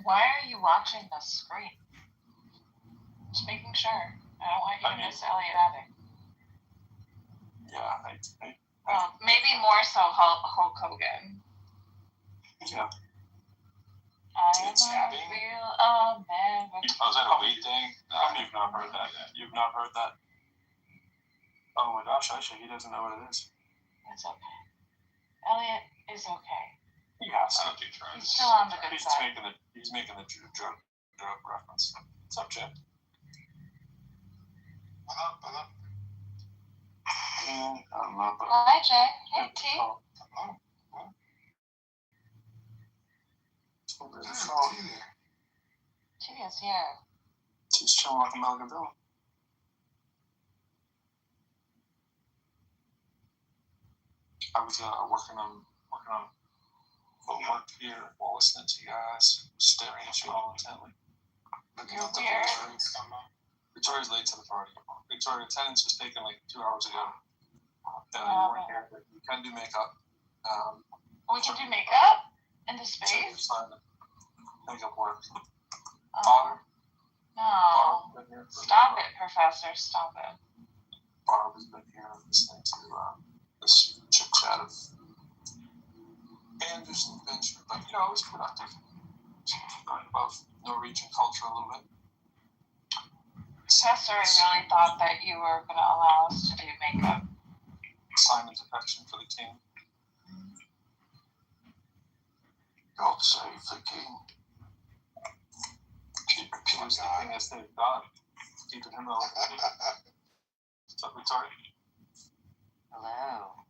Why are you watching the screen? Just making sure. I don't want you to miss Elliot either. Yeah, well, maybe more so Hulk Hogan. Yeah. I'm a real American. Oh, is that a weed thing? No, you've not heard that yet. You've not heard that? Oh my gosh, actually, he doesn't know what it is. It's okay. Elliot is okay. Yeah, so he's still on the good side. He's making the drug reference. What's up, Jim? What up? Hi, Jay. Hey, T. T is here. T's chilling like a Melvin Bill. I was working on homework here while listening to you guys, staring at you all intently. You're weird. Victoria's late to the party. Victoria, attendance was taken like 2 hours ago. You weren't here. You can do makeup. We can do makeup in the space? Makeup work. No. Stop it, Professor. Stop it. Barb has been here listening to this chit chat of Anderson Venture, but it was productive. Going above Norwegian culture a little bit. Professor, I really thought that you were going to allow us to do makeup. Simon's affection for the king. God save the king. Keeping the king as they've done. Keeping him out. What's up, Victoria? Hello.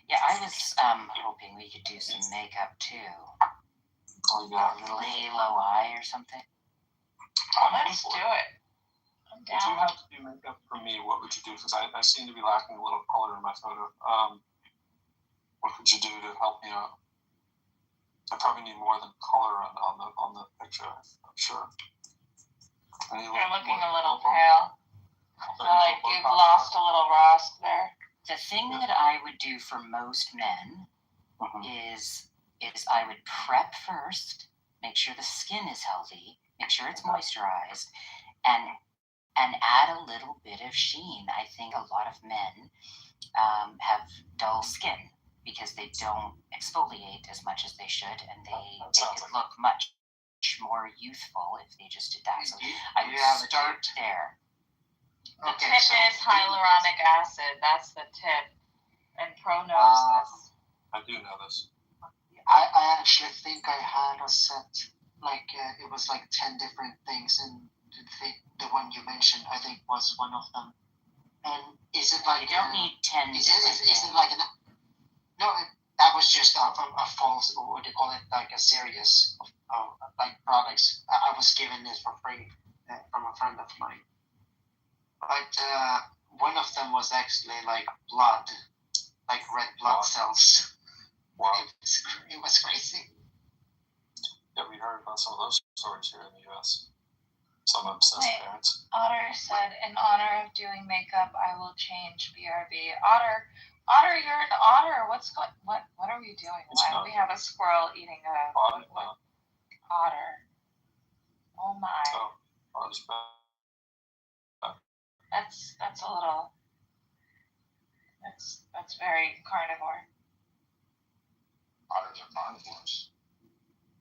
Yeah, I was hoping we could do some makeup too. Oh, yeah. A little halo eye or something. Let's do it. I'm down. If you have to do makeup for me, what would you do? Because I seem to be lacking a little color in my photo. What would you do to help me out? I probably need more than color on the picture, I'm sure. You're looking a little pale. I feel like you've lost a little rasp there. The thing that I would do for most men is I would prep first, make sure the skin is healthy, make sure it's moisturized, and add a little bit of sheen. I think a lot of men have dull skin because they don't exfoliate as much as they should, and they could look much more youthful if they just did that. So I would start there. The tip is hyaluronic acid. That's the tip. And Pro knows this. I do know this. I actually think I had a set, it was like 10 different things, and the one you mentioned, I think, was one of them. And is it like... You don't need 10 Is it like an... No, that was just a false, what do you call it, like a series of products. I was given this for free from a friend of mine. But one of them was actually like blood, like red blood cells. Wow. It was crazy. Yeah, we heard about some of those stories here in the U.S. Some obsessed parents. Otter said, in honor of doing makeup, I will change BRB. Otter, you're an otter. What are we doing? Why do we have a squirrel eating a otter? Oh my. That's a little. That's very carnivore. Otters are carnivores.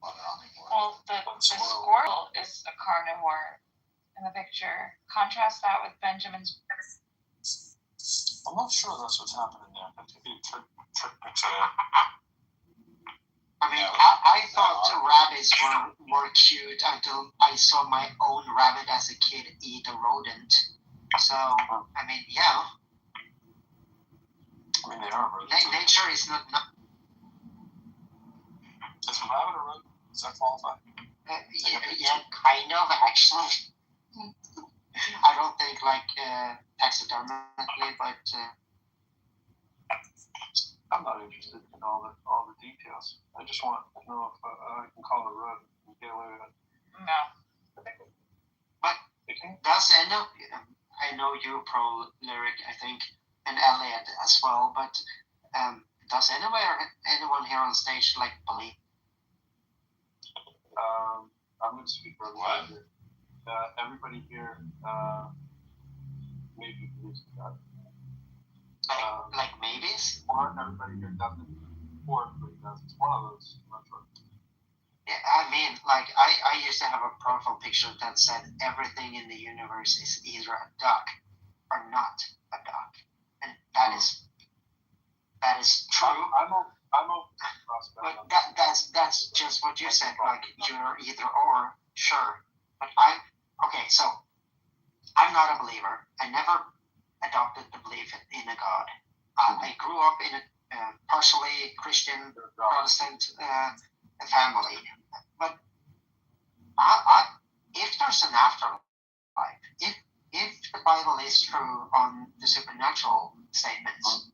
Well, the squirrel is a carnivore in the picture. Contrast that with Benjamin's. I'm not sure that's what's happening there. I think you trick picture. I mean, I thought rabbits were more cute until I saw my own rabbit as a kid eat a rodent. So, I mean, yeah. I mean, they are rodents. Nature is not... Is a rabbit a rodent? Does that qualify? Yeah, kind of, actually. I don't think, taxidermically, but... I'm not interested in all the details. I just want to know if I can call it a rodent and get away with it. No. But does I know you're pro lyric, I think, and Elliot as well, but does anyone here on stage believe? I'm going to speak for everybody here. Everybody here maybe believes in God. Like maybes? Or everybody here doesn't. Or everybody does. It's one of those. I'm not sure. Yeah, I mean, like, I used to have a profile picture that said everything in the universe is either a duck or not a duck. And that is true. I'm open to But prospect. that's just what you said, like, you're either or, sure. But okay, so I'm not a believer. I never adopted the belief in a God. I grew up in a partially Christian Protestant family. But if there's an afterlife, if the Bible is true on the supernatural statements,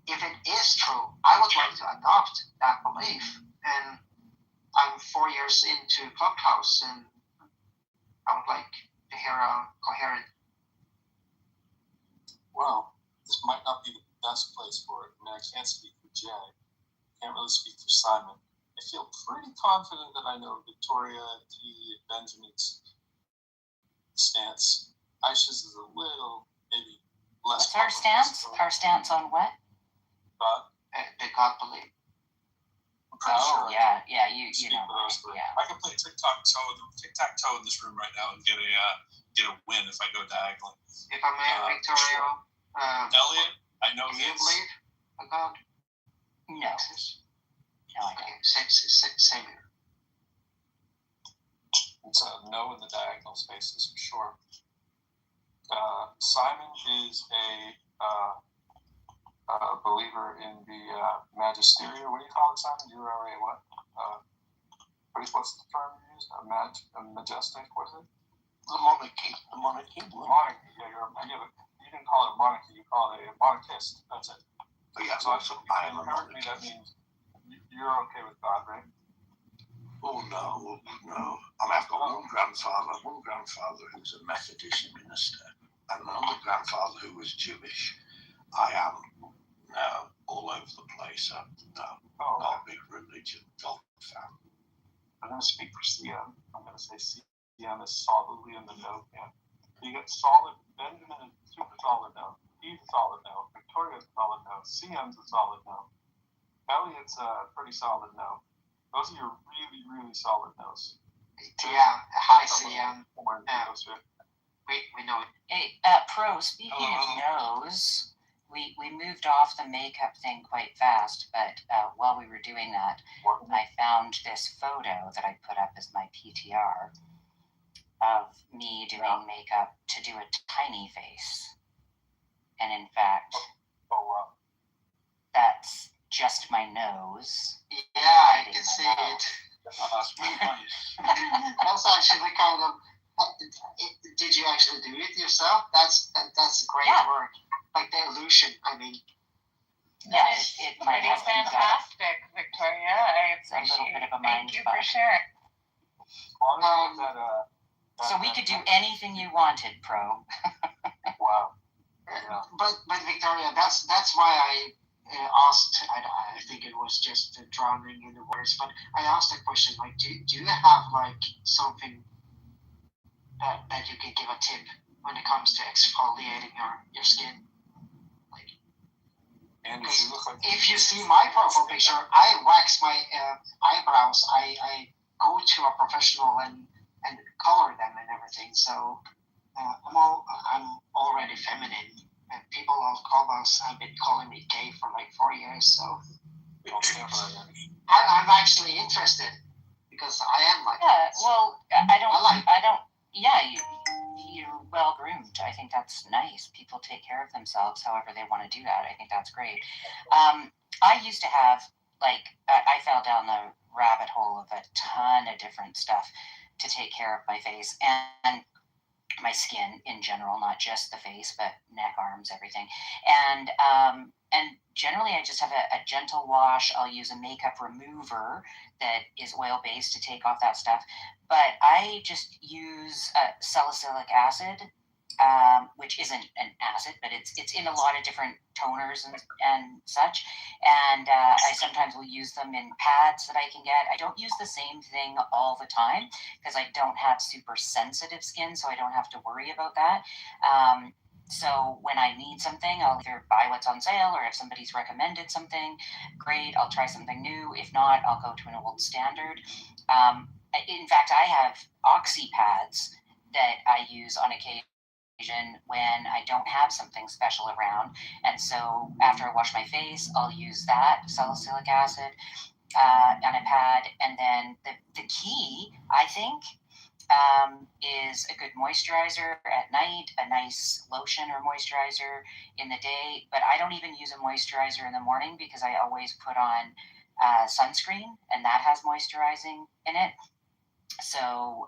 if it is true, I would like to adopt that belief. And I'm 4 years into Clubhouse, and I would like to hear a coherent. Well, this might not be the best place for it. I mean, I can't speak for Jay. I can't really speak for Simon. I feel pretty confident that I know Victoria, T, and Benjamin's stance. Aisha's is a little, maybe less. What's our stance? Our stance on what? The God belief. I'm pretty sure. Yeah, you know. Yeah. I can play tic-tac-toe in this room right now and get a win if I go diagonally. If I may, Victoria, Elliot, I know do you believe a God? No. No, I don't. Same here. It's a no in the diagonal spaces for sure. Simon is a believer in the magisterium. What do you call it, Simon? You are a what? What's the term you use? A majestic? What is it? The monarchy. The monarchy. Monarchy. Yeah, you didn't call it a monarchy. You call it a monarchist. That's it. Yeah, so I am a monarchist. That means you're okay with God, right? Oh no. I've got one grandfather who's a Methodist minister, and another grandfather who was Jewish. I am all over the place. I'm not a big religion God fan. I'm going to speak for CM. I'm going to say CM is solidly in the no camp. You get solid. Benjamin is super solid no. He's a solid no. Victoria's a solid no. CM's a solid no. Elliot's a pretty solid no. Those are your really, really solid no's. Yeah, hi CM. We know it. Hey, Pro, speaking of no's, we moved off the makeup thing quite fast, but while we were doing that, I found this photo that I put up as my PTR of me doing makeup to do a tiny face. And in fact, that's just my nose. Yeah, I can see it. That's actually kind of. Did you actually do it yourself? That's great work. Like the illusion, I mean. Yeah, it might pretty have been fantastic, Victoria. I appreciate it. Thank you for sharing. So we could do anything you wanted, Pro. Wow. But Victoria, that's why I asked. I think it was just drowning in the words. But I asked the question, like, do you have like something that you can give a tip when it comes to exfoliating your skin? Like, if you see my profile picture, I wax my eyebrows. I go to a professional and color them and everything. So I'm already feminine. And people on Clubhouse have been calling me gay for like 4 years. So I'm actually interested because I am like. Yeah. Well, I don't. Yeah, you're well groomed. I think that's nice. People take care of themselves however they want to do that. I think that's great. I used to have, like, I fell down the rabbit hole of a ton of different stuff to take care of my face and my skin in general, not just the face, but neck, arms, everything. And generally I just have a gentle wash. I'll use a makeup remover that is oil-based to take off that stuff. But I just use salicylic acid which isn't an acid, but it's in a lot of different toners and such. And I sometimes will use them in pads that I can get. I don't use the same thing all the time because I don't have super sensitive skin, so I don't have to worry about that. So when I need something, I'll either buy what's on sale, or if somebody's recommended something, great, I'll try something new. If not, I'll go to an old standard. In fact, I have oxy pads that I use on occasion when I don't have something special around. And so after I wash my face, I'll use that salicylic acid on a pad. And then the key, I think, is a good moisturizer at night, a nice lotion or moisturizer in the day. But I don't even use a moisturizer in the morning because I always put on sunscreen, and that has moisturizing in it. So,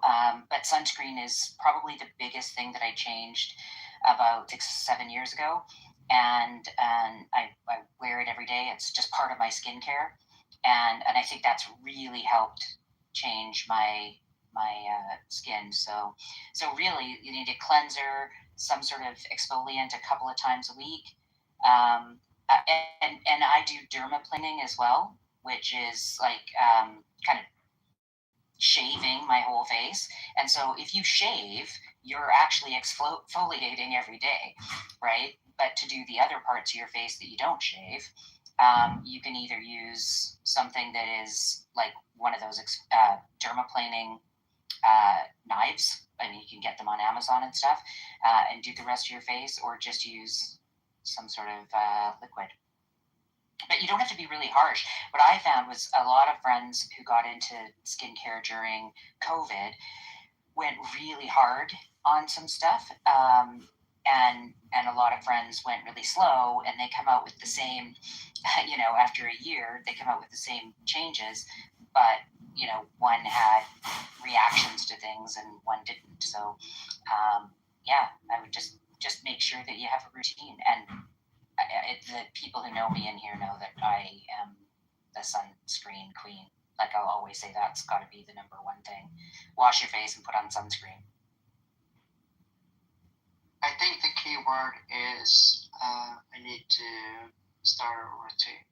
but sunscreen is probably the biggest thing that I changed about 6-7 years ago. And I wear it every day. It's just part of my skincare. And I think that's really helped change my skin. So really, you need a cleanser, some sort of exfoliant a couple of times a week. And I do dermaplaning as well, which is like kind of shaving my whole face. And so if you shave, you're actually exfoliating every day, right? But to do the other parts of your face that you don't shave, you can either use something that is like one of those dermaplaning knives. I mean, you can get them on Amazon and stuff, and do the rest of your face, or just use some sort of liquid. But you don't have to be really harsh. What I found was a lot of friends who got into skincare during COVID went really hard on some stuff. And a lot of friends went really slow, and they come out with the same, after a year, they come out with the same changes, but, one had reactions to things and one didn't. So, I would just make sure that you have a routine. And the people who know me in here know that I am the sunscreen queen. Like, I'll always say that's got to be the number one thing. Wash your face and put on sunscreen. I think the key word is I need to start a routine.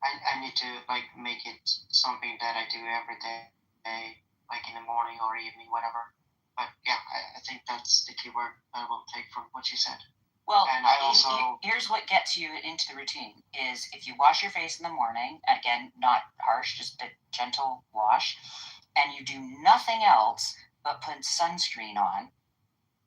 I need to make it something that I do every day, like in the morning or evening, whatever. But yeah, I think that's the key word I will take from what you said. Well, and I also here's what gets you into the routine is if you wash your face in the morning, again, not harsh, just a gentle wash, and you do nothing else but put sunscreen on,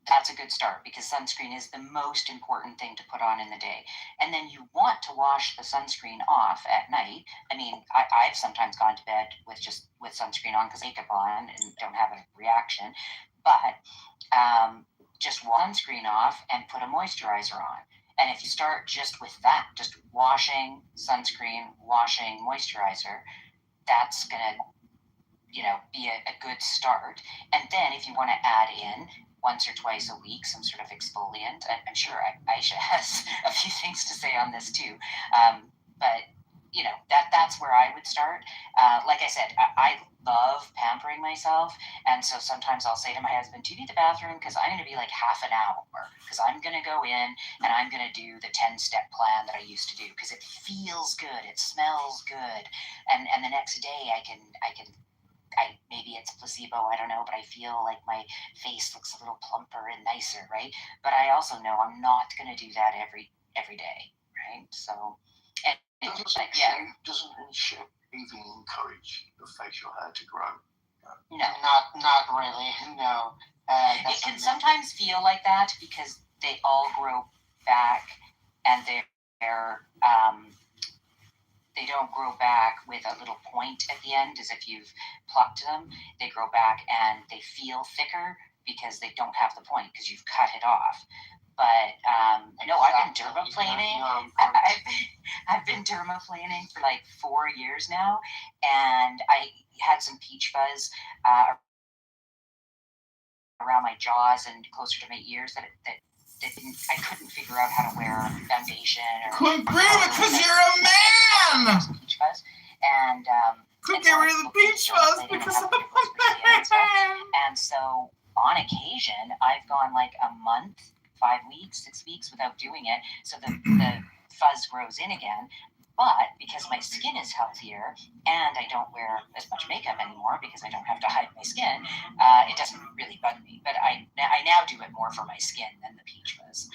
that's a good start, because sunscreen is the most important thing to put on in the day. And then you want to wash the sunscreen off at night. I mean, I've sometimes gone to bed with sunscreen on because makeup on and don't have a reaction, but just sunscreen off and put a moisturizer on. And if you start just with that, just washing, sunscreen, washing, moisturizer, that's going to, be a good start. And then if you want to add in once or twice a week some sort of exfoliant, I'm sure Aisha has a few things to say on this too. But that's where I would start. Like I said, I love pampering myself, and so sometimes I'll say to my husband, do you need the bathroom? Because I'm going to be like half an hour, because I'm going to go in and I'm going to do the 10-step plan that I used to do, because it feels good, it smells good, and the next day I can maybe it's placebo, I don't know, but I feel like my face looks a little plumper and nicer, right? But I also know I'm not going to do that every day, right? So, doesn't shaving encourage your facial hair to grow? No, not really. No. It can sometimes feel like that because they all grow back, and they don't grow back with a little point at the end as if you've plucked them. They grow back and they feel thicker because they don't have the point because you've cut it off. But no, I've been dermaplaning. I've been dermaplaning for like 4 years now, and I had some peach fuzz around my jaws and closer to my ears that I couldn't figure out how to wear foundation. Couldn't do it because you're a man. Peach fuzz, and couldn't get rid of the peach fuzz because I'm a man. And so on occasion, I've gone like a month, 5 weeks, 6 weeks without doing it, so the fuzz grows in again. But because my skin is healthier and I don't wear as much makeup anymore because I don't have to hide my skin, it doesn't really bug me. But I now do it more for my skin than the peach fuzz.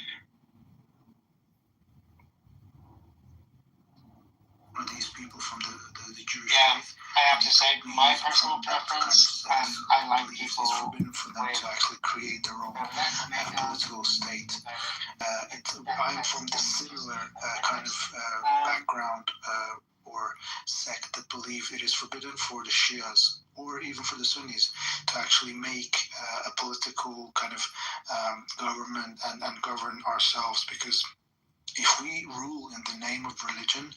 Are these people from the Jewish Yeah. faith? I have to say, my personal preference, I like people It's forbidden for them with to actually create their own political state. I'm from the similar kind of background or sect that believe it is forbidden for the Shias or even for the Sunnis to actually make a political kind of government and govern ourselves, because if we rule in the name of religion,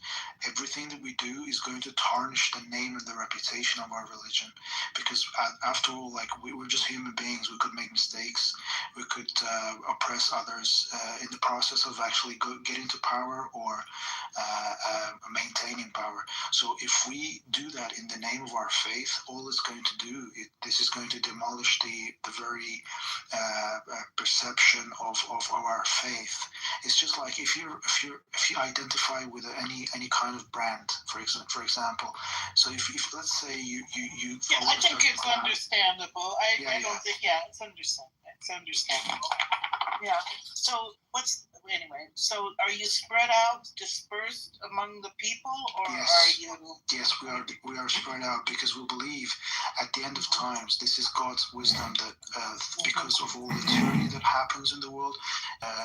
everything that we do is going to tarnish the name and the reputation of our religion. Because after all, like we're just human beings. We could make mistakes. We could oppress others in the process of actually getting to power or maintaining power. So if we do that in the name of our faith, all it's going to do, this is going to demolish the very perception of our faith. It's just like if you identify with any kind of brand, for example. So if let's say you Yeah, I think it's understandable. I don't think, it's understandable. It's understandable. Yeah. So anyway, so are you spread out, dispersed among the people, or Yes. are you? Yes, we are spread out because we believe at the end of times, this is God's wisdom that because of all the tyranny that happens in the world,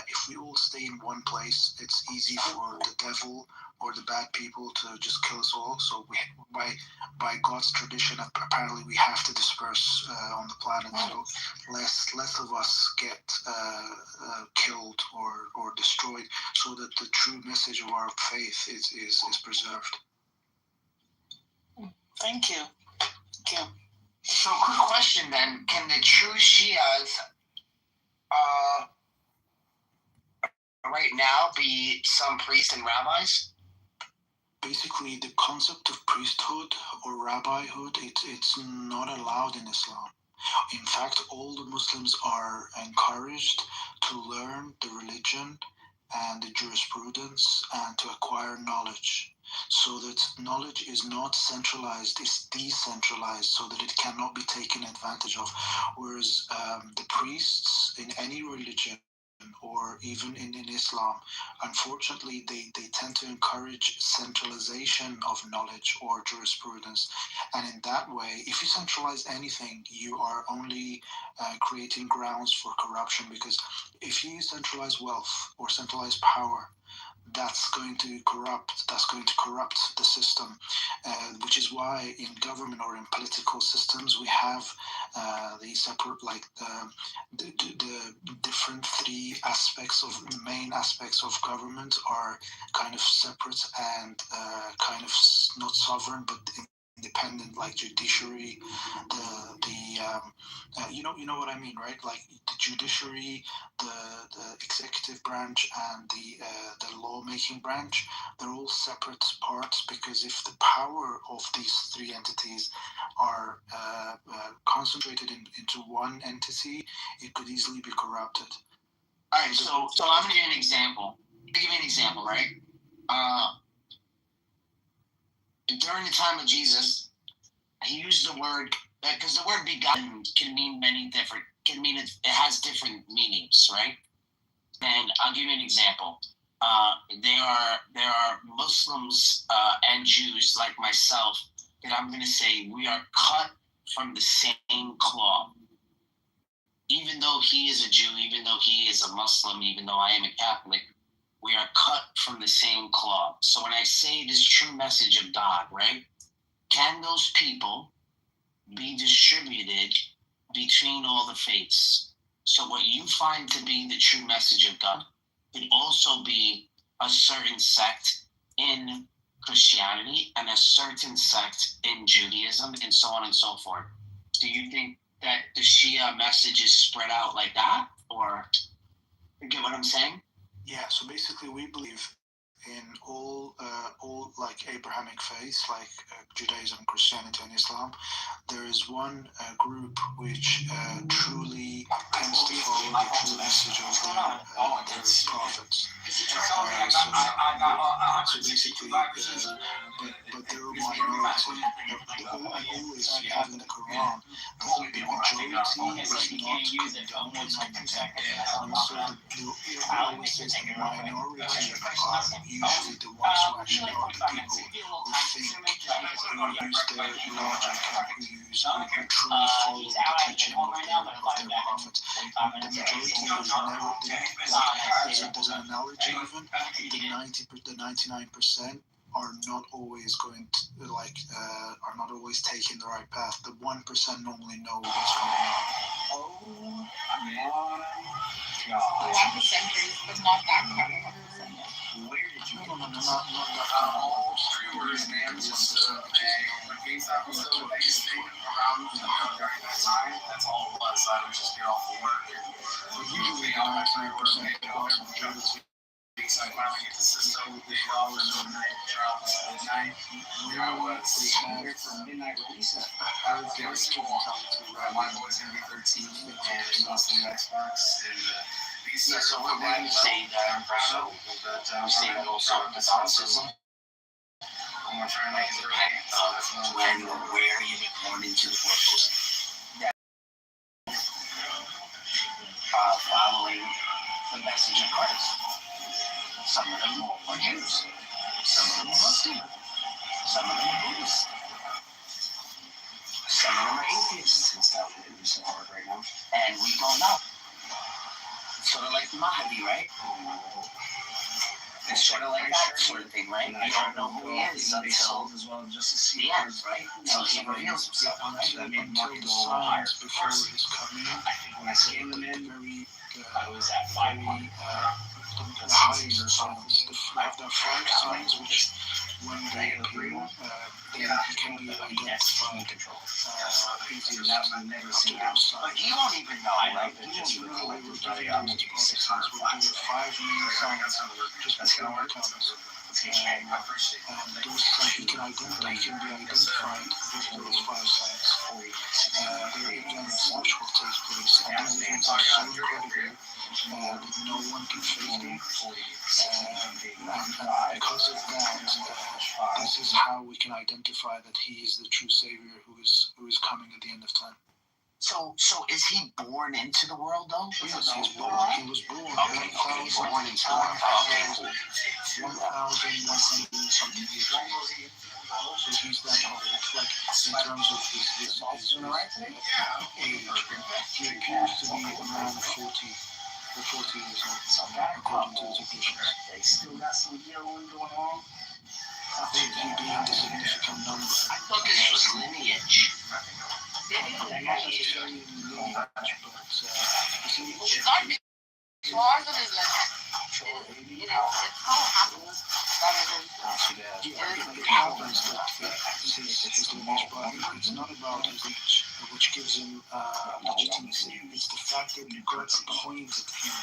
if we all stay in one place, it's easy for the devil or the bad people to just kill us all. So by God's tradition, apparently we have to disperse on the planet, so less of us get killed or destroyed, so that the true message of our faith is preserved. Thank you. Thank you. So, quick question then: can the true Shias, right now, be some priests and rabbis? Basically, the concept of priesthood or rabbihood, it's not allowed in Islam. In fact, all the Muslims are encouraged to learn the religion and the jurisprudence and to acquire knowledge, so that knowledge is not centralized, it's decentralized, so that it cannot be taken advantage of. Whereas the priests in any religion, or even in Islam, unfortunately, they tend to encourage centralization of knowledge or jurisprudence. And in that way, if you centralize anything, you are only creating grounds for corruption, because if you centralize wealth or centralize power, that's going to corrupt the system, which is why in government or in political systems we have the separate, like the different three main aspects of government are kind of separate and kind of not sovereign but independent, like judiciary, you know what I mean, right? Like the judiciary, the executive branch, and the lawmaking branch, they're all separate parts, because if the power of these three entities are concentrated into one entity, it could easily be corrupted. All right, so I'm gonna give you an example. Right? During the time of Jesus, he used the word, because the word begotten can mean it has different meanings, right? And I'll give you an example. There are Muslims and Jews like myself that I'm going to say we are cut from the same cloth. Even though he is a Jew, even though he is a Muslim, even though I am a Catholic, we are cut from the same cloth. So when I say this true message of God, right, can those people be distributed between all the faiths? So what you find to be the true message of God could also be a certain sect in Christianity and a certain sect in Judaism, and so on and so forth. Do you think that the Shia message is spread out like that, or you get what I'm saying? Yeah, so basically we believe in all like Abrahamic faiths, like Judaism, Christianity, and Islam, there is one group which truly tends to follow the true message of their prophets. So basically, but they're a minority. Always you have in the Quran that the majority is not condoning anything. And so it always says the minority are usually the ones who actually are the people who think, who use their logic, and who truly follow the teaching of their prophets. The majority is never, there's an analogy even, the 99% are not always going to, are not always taking the right path. The 1% normally know what's going on. Oh my God. 1%, but not that kind of 1%. Where did you not that kind of all streamers, man, just when GameStop was still the biggest thing around during that time, that's all it was. I would just get off of work and usually on my 99% I finally get the system with the dollars and at night. There I was here for midnight release. Every single one. My boy's gonna be 13 and he wants the Xbox and so we're glad to say that I'm proud of, but I'm saying also Catholicism. I'm gonna try and make it right. When or where you get born into the world. Following the message of Christ. Some of them are Jews. Some of them are Muslim. Some of them are Buddhist. Some of them are atheists and stuff. It's so hard right now. And we don't know. Sort of like Mahdi, right? It's sort of like that sort of thing, right? You don't know who he is until the end, right? Until he reveals himself. Until the signs before his coming, I think when I scanned them in, I was at 5 the higher signs, the 5 signs which when they appear, then he can be identified easily after those signs. But you don't even know, right? We were giving them the prophecies, we're doing 5 main signs just before he comes. And those signs he can be identified with those 5 signs. There are events which will take place, and these events are so incredible that no one can face them. And because of that, this is how we can identify that he is the true Savior who is coming at the end of time. So is he born into the world though? Yes, he was born. Okay, he's born into the world. 1,100 something years old. So he's that old. Like in terms of his age, he appears to be a man of 40 or 40 years old, according to the traditions. They still got some yelling going on. He being the significant number. I thought this was lineage. Not necessarily lineage, but Yours is like it all happens rather than it happens that his lineage, but it's not about his lineage, which gives him legitimacy. It's the fact that God appointed him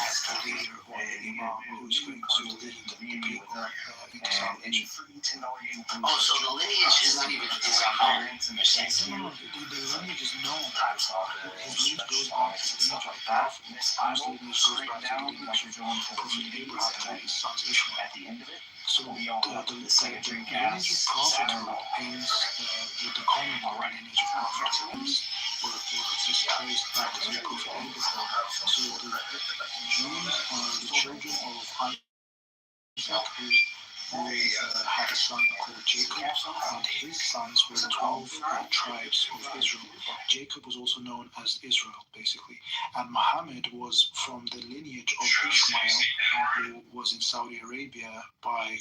as the leader or the imam who's going to lead the people into salvation. Oh, so the lineage is not even his own. No, the lineage is known. His lineage goes back to the lineage of Prophet. His lineage goes back to the lineage of Prophet Abraham and his sons Ishmael. So the lineage of prophethood ends with the common lineage of prophethood or is traced back to the Prophet Abraham. So the Jews are the children of Isaac who had a son called Jacob, and his sons were the 12 tribes of Israel. Jacob was also known as Israel, basically. And Muhammad was from the lineage of Ishmael, who was in Saudi Arabia by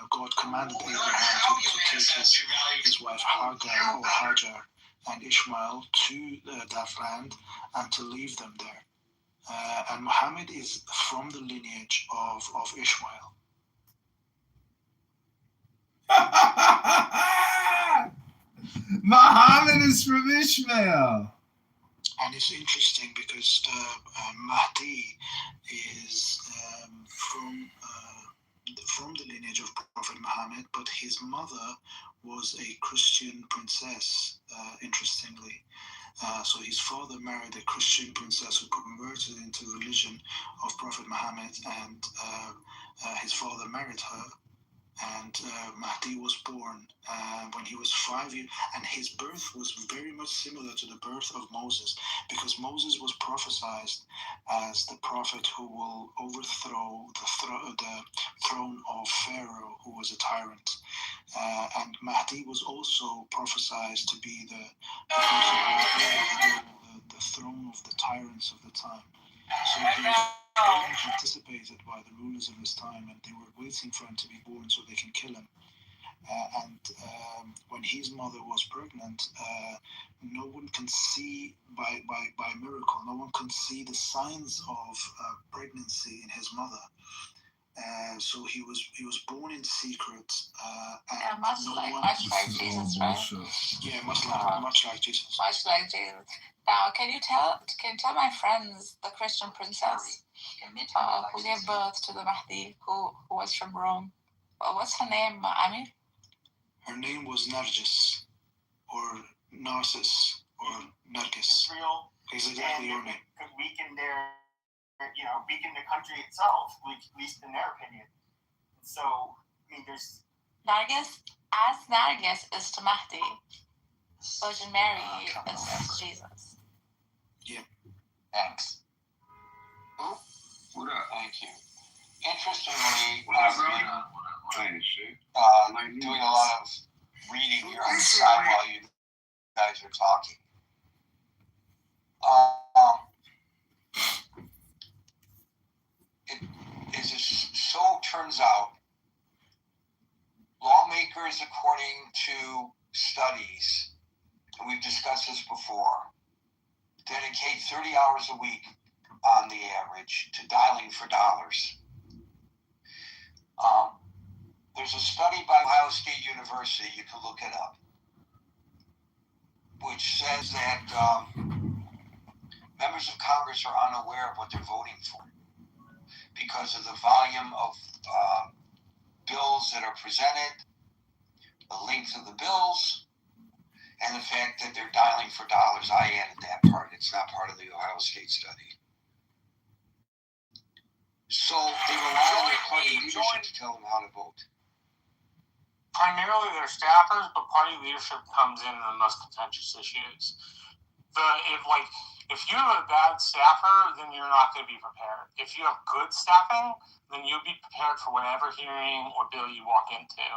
God commanded Abraham to take his wife Hagar and Ishmael to that land and to leave them there. And Muhammad is from the lineage of Ishmael. Muhammad is from Ishmael. And it's interesting because Mahdi is from the lineage of Prophet Muhammad, but his mother was a Christian princess interestingly. So his father married a Christian princess who converted into religion of Prophet Muhammad, and his father married her. And Mahdi was born when he was 5 years, and his birth was very much similar to the birth of Moses, because Moses was prophesied as the prophet who will overthrow the throne of Pharaoh, who was a tyrant. And Mahdi was also prophesied to be the person who will overthrow the throne of the tyrants of the time. So he was very much anticipated by the rulers of his time, and they were waiting for him to be born so they can kill him. When his mother was pregnant, no one can see by miracle. No one can see the signs of pregnancy in his mother. So he was born in secret. And much like Jesus, right? Yeah, much like Jesus. Much like Jesus. Now, can you tell my friends the Christian princess who gave birth to the Mahdi, who was from Rome? What's her name, Ami? Her name was Nargis, or Narcissus, or Nargis. Israel Is exactly your name. could weaken weaken the country itself, at least in their opinion. So, I mean, there's Nargis, as Nargis is to Mahdi, Virgin Mary is to Jesus. Yeah. Thanks. What up? Thank you. Interestingly, What up, I've been doing a lot of reading here on the side while you guys are talking. So turns out, lawmakers, according to studies, and we've discussed this before, dedicate 30 hours a week on the average to dialing for dollars. There's a study by Ohio State University, you can look it up, which says that members of Congress are unaware of what they're voting for because of the volume of bills that are presented, the length of the bills, and the fact that they're dialing for dollars. I added that part. It's not part of the Ohio State study. So they rely on their party leadership to tell them how to vote. Primarily their staffers, but party leadership comes in the most contentious issues. If you have a bad staffer, then you're not going to be prepared. If you have good staffing, then you'll be prepared for whatever hearing or bill you walk into.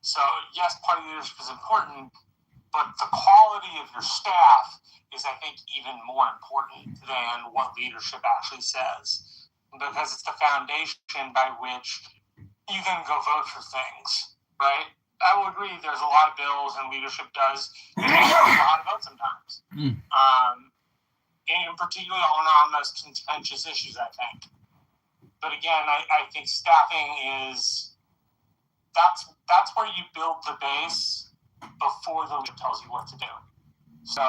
So yes, party leadership is important, but the quality of your staff is, I think, even more important than what leadership actually says, because it's the foundation by which you then go vote for things, right? I will agree there's a lot of bills and leadership does a lot of votes sometimes. And particularly on our most contentious issues, I think. But again, I think staffing is, that's where you build the base before the leader tells you what to do. So